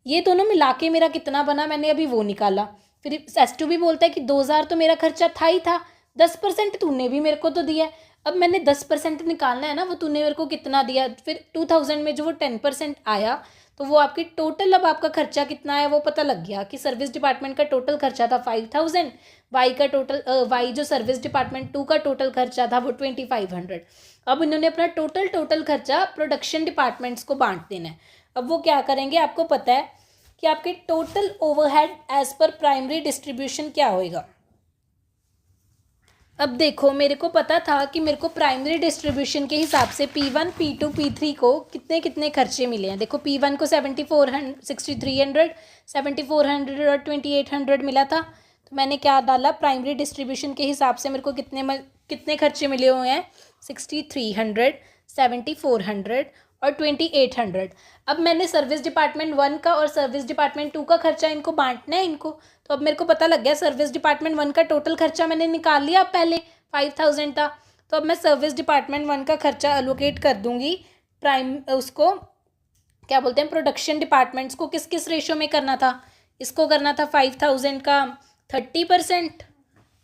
ये दोनों मिला के मेरा कितना बना, मैंने अभी वो निकाला। फिर S2 भी बोलता है कि 2000 तो मेरा खर्चा था ही था, 10% तूने भी मेरे को तो दिया है, अब मैंने 10% निकालना है ना, वो तूने मेरे को कितना दिया। फिर 2000 में जो वो 10% आया, तो वो आपकी टोटल, अब आपका खर्चा कितना है वो पता लग गया कि सर्विस डिपार्टमेंट का टोटल खर्चा था 5000, वाई का टोटल वाई जो सर्विस डिपार्टमेंट 2 का टोटल खर्चा था वो 2500। अब इन्होंने अपना टोटल खर्चा प्रोडक्शन डिपार्टमेंट्स को बांट देना है। अब वो क्या करेंगे, आपको पता है कि आपके total overhead as per primary distribution क्या होएगा। अब देखो मेरे को पता था कि मेरे को प्राइमरी डिस्ट्रीब्यूशन के हिसाब से P1 P2 P3 को कितने कितने खर्चे मिले हैं। देखो P1 को 6300 7400 और 2800 मिला था, तो मैंने क्या डाला, प्राइमरी डिस्ट्रीब्यूशन के हिसाब से मेरे को कितने खर्चे मिले हुए हैं, 6300 7400 और 2800। अब मैंने सर्विस डिपार्टमेंट 1 का और सर्विस डिपार्टमेंट 2 का खर्चा इनको बांटना है इनको। तो अब मेरे को पता लग गया सर्विस डिपार्टमेंट 1 का टोटल खर्चा मैंने निकाल लिया, अब पहले 5000 था, तो अब मैं सर्विस डिपार्टमेंट 1 का खर्चा अलोकेट कर दूंगी उसको क्या बोलते हैं, प्रोडक्शन डिपार्टमेंट्स को किस किस रेशो में करना था, इसको करना था 5,000 का 30%,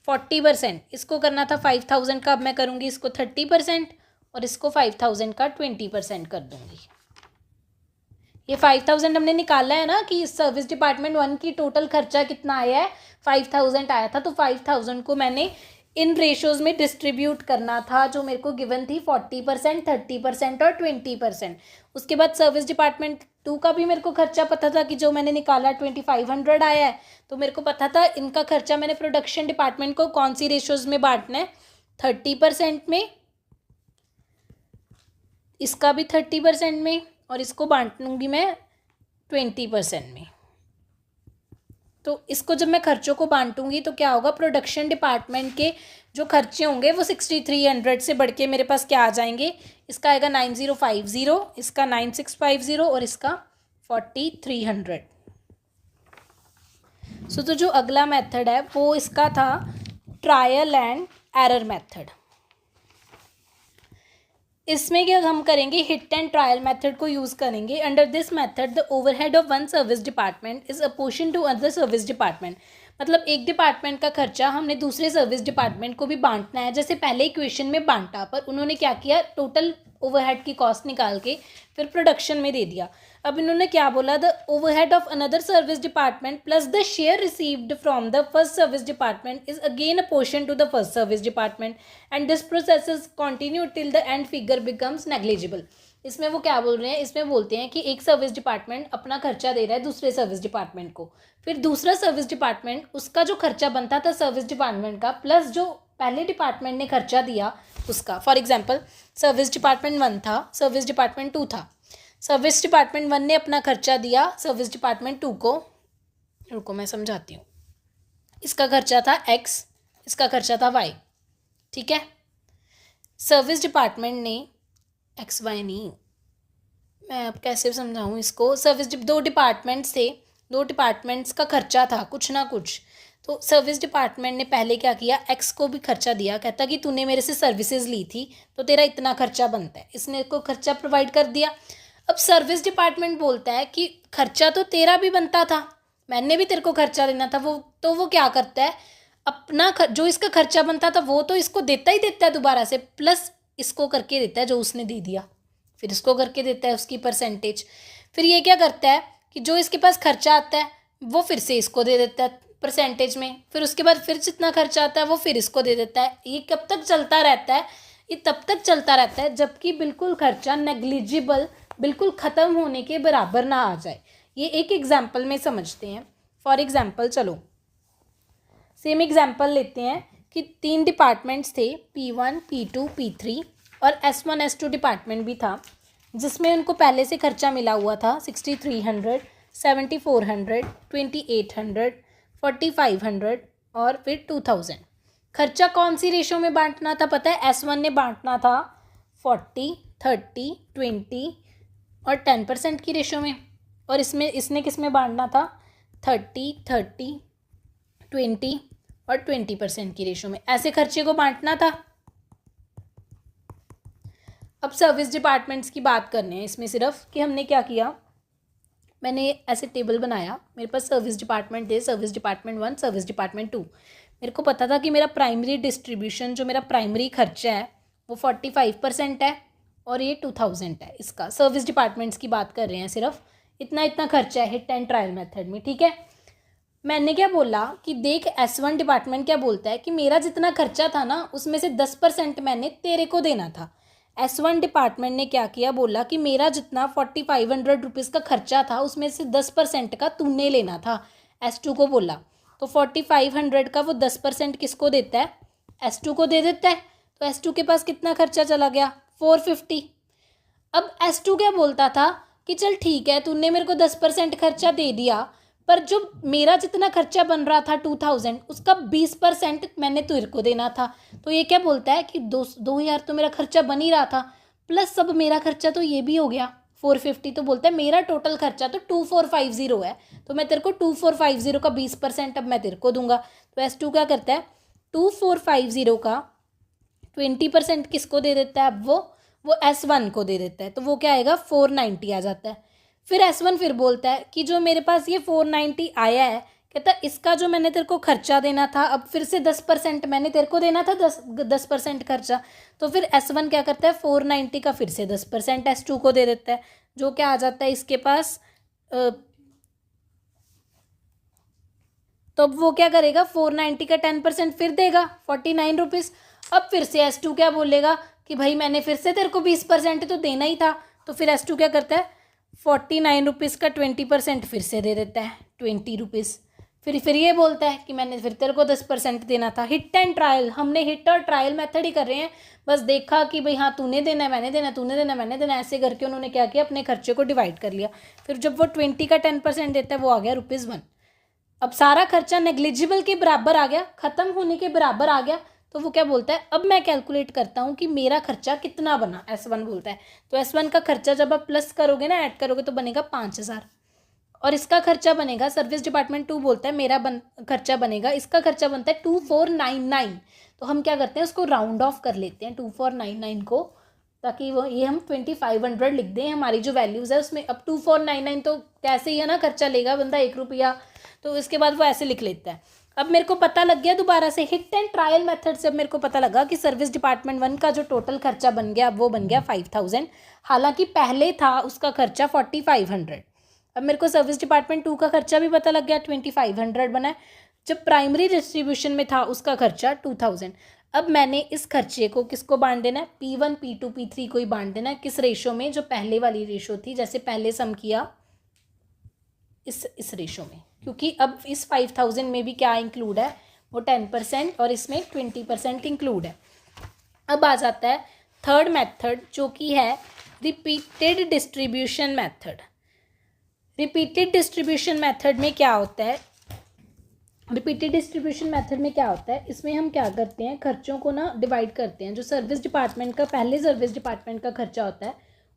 40%, इसको करना था 5,000 का, अब मैं करूँगी इसको 30% और इसको 5,000 का 20% कर दूँगी। ये 5,000 हमने निकाला है ना कि सर्विस डिपार्टमेंट 1 की टोटल खर्चा कितना आया है, 5,000 आया था। तो 5,000 को मैंने इन रेशोज़ में डिस्ट्रीब्यूट करना था जो मेरे को गिवन थी, 40%, 30% और 20%। उसके बाद सर्विस डिपार्टमेंट 2 का भी मेरे को खर्चा पता था कि जो मैंने निकाला 2,500 आया है, तो मेरे को पता था इनका खर्चा मैंने प्रोडक्शन डिपार्टमेंट को कौन सी रेशोज़ में बांटना है, 30% में, इसका भी 30% में, और इसको बांट लूँगी मैं 20% में। तो इसको जब मैं खर्चों को बांटूंगी तो क्या होगा, प्रोडक्शन डिपार्टमेंट के जो खर्चे होंगे वो 6,300 से बढ़ के मेरे पास क्या आ जाएंगे, इसका आएगा 9,050, इसका 9,650 और इसका 4,300। सो तो जो अगला मेथड है वो इसका था ट्रायल एंड एरर मेथड। इसमें क्या हम करेंगे, हिट एंड ट्रायल मेथड को यूज़ करेंगे। Under this method the overhead of one service department is apportion to other service department. मतलब एक डिपार्टमेंट का खर्चा हमने दूसरे सर्विस डिपार्टमेंट को भी बांटना है, जैसे पहले इक्वेशन में बांटा, पर उन्होंने क्या किया, टोटल ओवरहेड की कॉस्ट निकाल के फिर प्रोडक्शन में दे दिया। अब इन्होंने क्या बोला, the overhead of another service department plus the share received from the first service department is again apportion to the first service department and this process is continue till the end figure becomes negligible. इसमें वो क्या बोल रहे हैं, इसमें बोलते हैं कि एक सर्विस डिपार्टमेंट अपना खर्चा दे रहा है दूसरे सर्विस डिपार्टमेंट को, फिर दूसरा सर्विस डिपार्टमेंट उसका जो खर्चा बनता था सर्विस डिपार्टमेंट का प्लस जो पहले डिपार्टमेंट ने खर्चा दिया उसका। फॉर एग्जांपल सर्विस डिपार्टमेंट 1 था, सर्विस डिपार्टमेंट 2 था, सर्विस डिपार्टमेंट 1 ने अपना खर्चा दिया सर्विस डिपार्टमेंट 2 को, रुको मैं समझाती हूँ, इसका खर्चा था x, इसका खर्चा था y, ठीक है। सर्विस डिपार्टमेंट ने एक्स वाई नहीं, मैं अब कैसे समझाऊँ इसको, दो डिपार्टमेंट्स थे, दो डिपार्टमेंट्स का खर्चा था कुछ ना कुछ, तो सर्विस डिपार्टमेंट ने पहले क्या किया, एक्स को भी खर्चा दिया, कहता कि तूने मेरे से सर्विसेज ली थी तो तेरा इतना खर्चा बनता है, इसने को खर्चा प्रोवाइड कर दिया। अब सर्विस डिपार्टमेंट बोलता है कि खर्चा तो तेरा भी बनता था, मैंने भी तेरे को खर्चा देना था, वो क्या करता है, अपना जो इसका खर्चा बनता था वो तो इसको देता ही देता है दोबारा से, प्लस इसको करके देता है जो उसने दे दिया, फिर इसको करके देता है उसकी परसेंटेज, फिर ये क्या करता है कि जो इसके पास खर्चा आता है वो फिर से इसको दे देता है परसेंटेज में, फिर उसके बाद फिर जितना खर्चा आता है वो फिर इसको दे देता है। ये कब तक चलता रहता है, ये तब तक चलता रहता है जबकि बिल्कुल खर्चा नेग्लिजिबल, बिल्कुल ख़त्म होने के बराबर ना आ जाए। ये एक एग्जाम्पल में समझते हैं। फॉर एग्जाम्पल चलो सेम एग्जाम्पल लेते हैं कि 3 डिपार्टमेंट्स थे, P1, P2, P3 और S1, S2 डिपार्टमेंट भी था, जिसमें उनको पहले से खर्चा मिला हुआ था 6,300, 7,400, 2,800, 4,500 और फिर 2,000। खर्चा कौन सी रेशो में बांटना था पता है, S1 ने बांटना था 40, 30, 20 और 10% की रेशो में, और इसने किस में बांटना था, 30, 30, 20 और 20% की रेशो में, ऐसे खर्चे को बांटना था। अब सर्विस डिपार्टमेंट्स की बात करने हैं इसमें सिर्फ कि हमने क्या किया, मैंने ऐसे टेबल बनाया, मेरे पास सर्विस डिपार्टमेंट थे, सर्विस डिपार्टमेंट 1, सर्विस डिपार्टमेंट 2, मेरे को पता था कि मेरा प्राइमरी डिस्ट्रीब्यूशन जो मेरा प्राइमरी खर्चा है वो 45% है और ये 2,000 है, इसका सर्विस डिपार्टमेंट्स की बात कर रहे हैं, सिर्फ इतना इतना खर्चा है हिट एंड ट्रायल मेथड में, ठीक है। मैंने क्या बोला कि देख S1 डिपार्टमेंट क्या बोलता है कि मेरा जितना खर्चा था ना उसमें से 10% मैंने तेरे को देना था। S1 डिपार्टमेंट ने क्या किया, बोला कि मेरा जितना 4,500 रुपीज़ का खर्चा था उसमें से 10% का तूने लेना था, S2 को बोला। तो 4,500 का वो 10% किसको देता है, S2 को दे देता है, तो S2 के पास कितना खर्चा चला गया, 450। अब S2 क्या बोलता था कि चल ठीक है तूने मेरे को 10% खर्चा दे दिया, पर जो मेरा जितना खर्चा बन रहा था 2,000 उसका 20% मैंने तेरे को देना था। तो ये क्या बोलता है कि 2,000 तो मेरा खर्चा बन ही रहा था, प्लस सब मेरा खर्चा तो ये भी हो गया 450, तो बोलता है मेरा टोटल खर्चा तो 2,450 है, तो मैं तेरे को 2,450 का 20% अब मैं तेरे को दूंगा। तो S2 क्या करता है, 2,450 का 20% किसको दे देता है, अब वो S1 को दे देता है, तो वो क्या आएगा 490 आ जाता है। फिर S1 फिर बोलता है कि जो मेरे पास ये 490 आया है, कहता इसका जो मैंने तेरे को खर्चा देना था, अब फिर से 10% मैंने तेरे को देना था, 10% खर्चा। तो फिर S1 क्या करता है, 490 का फिर से 10% S2 को दे देता है, जो क्या आ जाता है इसके पास। तो अब वो क्या करेगा, 490 का 10% फिर देगा 49 रुपीज़। अब फिर से S2 क्या बोलेगा कि भाई मैंने फिर से तेरे को 20% तो देना ही था। तो फिर S2 क्या करता है, 49 रुपीज़ का 20% फिर से दे देता है, 20 रुपीज़। फिर ये बोलता है कि मैंने फिर तेरे को 10% देना था। हिट एंड ट्रायल, हमने हिट और ट्रायल मेथड ही कर रहे हैं। बस देखा कि भाई हाँ तूने देना है मैंने देना, तूने देना मैंने देना, ऐसे करके उन्होंने क्या किया, अपने खर्चे को डिवाइड कर लिया। फिर जब वो 20 का 10% देता है, वो आ गया ₹1। अब सारा खर्चा नेग्लिजिबल के बराबर आ गया, खत्म होने के बराबर आ गया। तो वो क्या बोलता है, अब मैं कैलकुलेट करता हूँ कि मेरा खर्चा कितना बना, S1 बोलता है। तो S1 का खर्चा जब आप प्लस करोगे ना, ऐड करोगे, तो बनेगा 5000। और इसका खर्चा बनेगा, सर्विस डिपार्टमेंट 2 बोलता है मेरा खर्चा बनेगा, इसका खर्चा बनता है 2499। तो हम क्या करते हैं, उसको राउंड ऑफ कर लेते हैं 2499 को, ताकि वो ये हम 2500 लिख दें, हमारी जो वैल्यूज़ है उसमें। अब 2499 तो कैसे ही है ना, खर्चा लेगा बंदा ₹1, तो इसके बाद वो ऐसे लिख लेता है। अब मेरे को पता लग गया दोबारा से हिट एंड ट्रायल मेथड से, अब मेरे को पता लगा कि सर्विस डिपार्टमेंट 1 का जो टोटल खर्चा बन गया, अब वो बन गया 5000, हालांकि पहले था उसका खर्चा 4500। अब मेरे को सर्विस डिपार्टमेंट 2 का खर्चा भी पता लग गया, 2500 बना है। जब प्राइमरी डिस्ट्रीब्यूशन में था उसका खर्चा 2000। अब मैंने इस खर्चे को किसको बांट देना है, P1 P2 P3 को ही बांट देना है। किस रेशो में, जो पहले वाली रेशो थी, जैसे पहले सम किया इस रेशो में, क्योंकि अब इस 5000 में भी क्या इंक्लूड है, वो 10% और इसमें 20% इंक्लूड है। अब आ जाता है थर्ड मेथड, जो कि है repeated distribution method. Repeated distribution method में क्या होता है, इसमें हम क्या करते हैं, खर्चों को ना डिवाइड करते हैं। जो सर्विस डिपार्टमेंट का, पहले सर्विस डिपार्टमेंट का खर्चा होता है,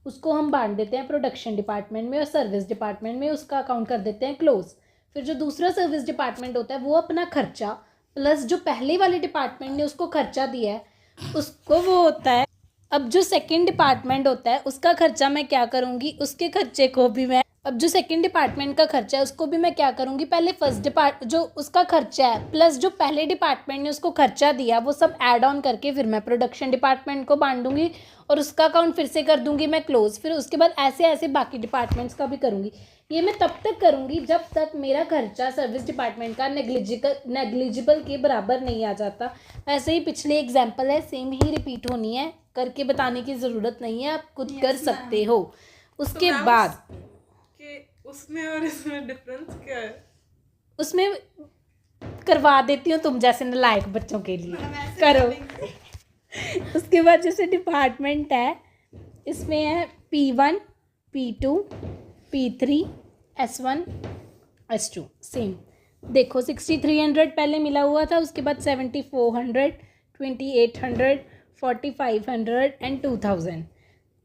उसको हम बांट देते हैं प्रोडक्शन डिपार्टमेंट में और सर्विस डिपार्टमेंट में, उसका अकाउंट कर देते हैं क्लोज। फिर जो दूसरा सर्विस डिपार्टमेंट होता है, वो अपना खर्चा प्लस जो पहले वाले डिपार्टमेंट ने उसको खर्चा दिया है, उसको वो होता है। अब जो सेकेंड डिपार्टमेंट होता है, उसका खर्चा मैं क्या करूँगी, उसके खर्चे को भी मैं, अब जो सेकंड डिपार्टमेंट का खर्चा है उसको भी मैं क्या करूँगी, पहले फर्स्ट जो उसका खर्चा है प्लस जो पहले डिपार्टमेंट ने उसको खर्चा दिया, वो सब ऐड ऑन करके फिर मैं प्रोडक्शन डिपार्टमेंट को बांट दूंगी और उसका अकाउंट फिर से कर दूंगी मैं क्लोज। फिर उसके बाद ऐसे ऐसे बाकी डिपार्टमेंट्स का भी करूँगी। ये मैं तब तक करूँगी जब तक मेरा खर्चा सर्विस डिपार्टमेंट का नेग्लिजिबल के बराबर नहीं आ जाता। ऐसे ही पिछले एग्जाम्पल है, सेम ही रिपीट होनी है, करके बताने की ज़रूरत नहीं है, आप खुद कर सकते हो। उसके बाद उसमें और इसमें डिफरेंस क्या है, उसमें करवा देती हूँ तुम जैसे नालायक बच्चों के लिए, करो। उसके बाद जैसे डिपार्टमेंट है, इसमें है P1 P2 P3 S1 S2, same. देखो 6300 पहले मिला हुआ था, उसके बाद 7400 2800 4500 एंड 2000।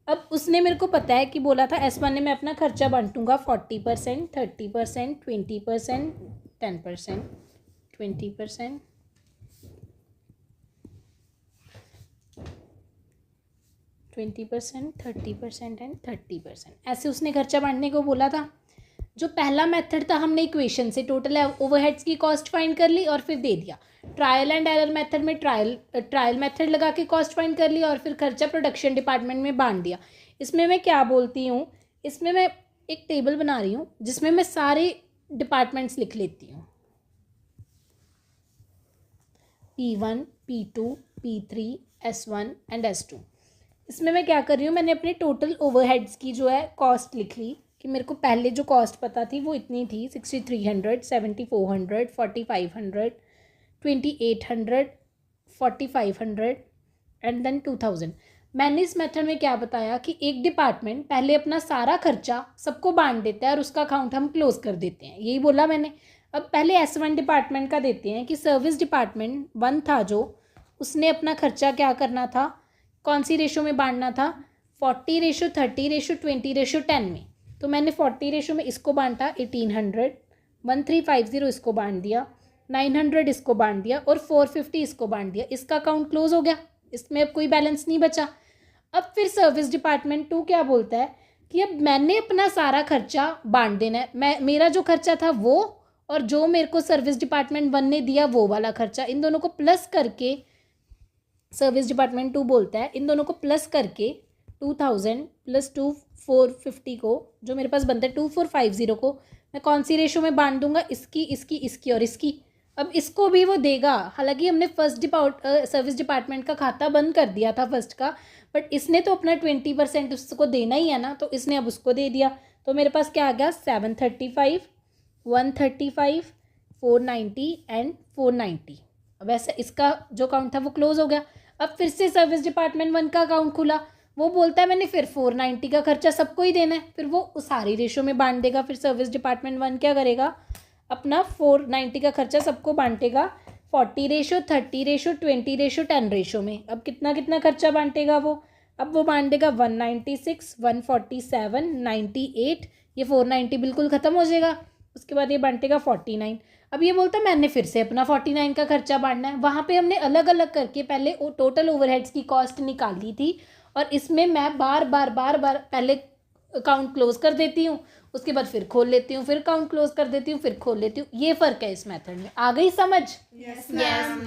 अब उसने मेरे को पता है कि बोला था S1 ने मैं अपना खर्चा बांटूंगा 40%, 30%, 20%, 10%, 20%, 20%, 30% एंड 30%, ऐसे उसने खर्चा बांटने को बोला था। जो पहला मेथड था, हमने इक्वेशन से टोटल ओवरहेड्स की कॉस्ट फाइंड कर ली और फिर दे दिया। ट्रायल एंड एरर मेथड में ट्रायल मेथड लगा के कॉस्ट फाइंड कर ली और फिर खर्चा प्रोडक्शन डिपार्टमेंट में बांट दिया। इसमें मैं क्या बोलती हूँ, इसमें मैं एक टेबल बना रही हूँ जिसमें मैं सारे डिपार्टमेंट्स लिख लेती हूँ, P1 P2 P3 S1 and S2। इसमें मैं क्या कर रही हूँ, मैंने अपने टोटल ओवरहेड्स की जो है कॉस्ट लिख ली कि मेरे को पहले जो कॉस्ट पता थी वो इतनी थी, 6300 7400 4500 2800 4500 एंड देन 2000। मैंने इस मेथड में क्या बताया कि एक डिपार्टमेंट पहले अपना सारा खर्चा सबको बांट देता है और उसका अकाउंट हम क्लोज कर देते हैं, यही बोला मैंने। अब पहले S1 डिपार्टमेंट का देते हैं कि सर्विस डिपार्टमेंट 1 था जो, उसने अपना खर्चा क्या करना था, कौन सी रेशो में बांटना था, 40:30:20:10 में। तो मैंने 40 रेशो में इसको बांटा 1800, 1350 इसको बांट दिया, 900 इसको बांट दिया और 450 इसको बांट दिया। इसका अकाउंट क्लोज हो गया, इसमें अब कोई बैलेंस नहीं बचा। अब फिर सर्विस डिपार्टमेंट 2 क्या बोलता है कि अब मैंने अपना सारा खर्चा बांट देना है। मेरा जो खर्चा था वो, और जो मेरे को सर्विस डिपार्टमेंट 1 ने दिया वो वाला खर्चा, इन दोनों को प्लस करके, सर्विस डिपार्टमेंट 2 बोलता है, इन दोनों को प्लस करके 2000 प्लस 2450 को, जो मेरे पास बनता है 2450 को, मैं कौन सी रेशो में बांट दूंगा, इसकी, इसकी, इसकी और इसकी। अब इसको भी वो देगा, हालांकि हमने सर्विस डिपार्टमेंट का खाता बंद कर दिया था फर्स्ट का, बट इसने तो अपना 20% उसको देना ही है ना, तो इसने अब उसको दे दिया। तो मेरे पास क्या आ गया, 735, 135, 490 एंड 490। अब ऐसा इसका जो अकाउंट था वो क्लोज हो गया। अब फिर से सर्विस डिपार्टमेंट 1 का अकाउंट खुला, वो बोलता है मैंने फिर 490 का खर्चा सबको ही देना है, फिर वो उस सारी रेशो में बांट देगा। फिर सर्विस डिपार्टमेंट 1 क्या करेगा, अपना 490 का खर्चा सबको बांटेगा 40 रेशो, 30 रेशो, 20 रेशो, 10 रेशो में। अब कितना कितना खर्चा बांटेगा वो, अब वो बांट देगा 196, 147, 98, ये 490 बिल्कुल ख़त्म हो जाएगा। उसके बाद ये बांटेगा 49। अब ये बोलता है मैंने फिर से अपना 49 का खर्चा बांटना है। वहाँ पे हमने अलग अलग करके पहले टोटल ओवरहेड्स की कॉस्ट निकाली थी, और इसमें मैं बार बार पहले अकाउंट क्लोज कर देती हूँ, उसके बाद फिर खोल लेती हूँ, फिर अकाउंट क्लोज कर देती हूँ, फिर खोल लेती हूँ। ये फ़र्क है इस मेथड में। आ गई समझ? Yes ma'am.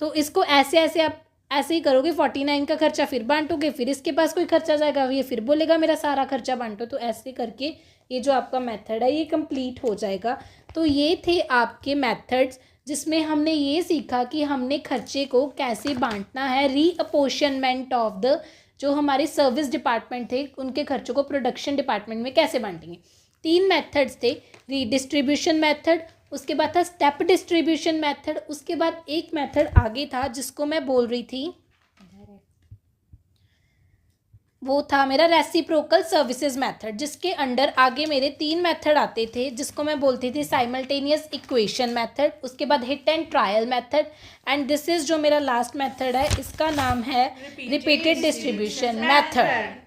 तो इसको ऐसे ऐसे आप ऐसे ही करोगे, 49 का खर्चा फिर बांटोगे, फिर इसके पास कोई खर्चा जाएगा, ये फिर बोलेगा मेरा सारा खर्चा बांटो। तो ऐसे करके ये जो आपका मेथड है ये कंप्लीट हो जाएगा। तो ये थे आपके मेथड्स, जिसमें हमने ये सीखा कि हमने खर्चे को कैसे बांटना है, रीअपोर्शनमेंट ऑफ द, जो हमारे सर्विस डिपार्टमेंट थे उनके खर्चों को प्रोडक्शन डिपार्टमेंट में कैसे बांटेंगे। 3 मेथड्स थे, रीडिस्ट्रीब्यूशन मेथड, उसके बाद था स्टेप डिस्ट्रीब्यूशन मेथड, उसके बाद एक मेथड आगे था जिसको मैं बोल रही थी, वो था मेरा रेसिप्रोकल सर्विसेज मेथड, जिसके अंडर आगे मेरे 3 मेथड आते थे, जिसको मैं बोलती थी साइमल्टेनियस इक्वेशन मेथड, उसके बाद hit and trial method, and this is जो मेरा लास्ट मेथड है, इसका नाम है रिपीटेड डिस्ट्रीब्यूशन मेथड।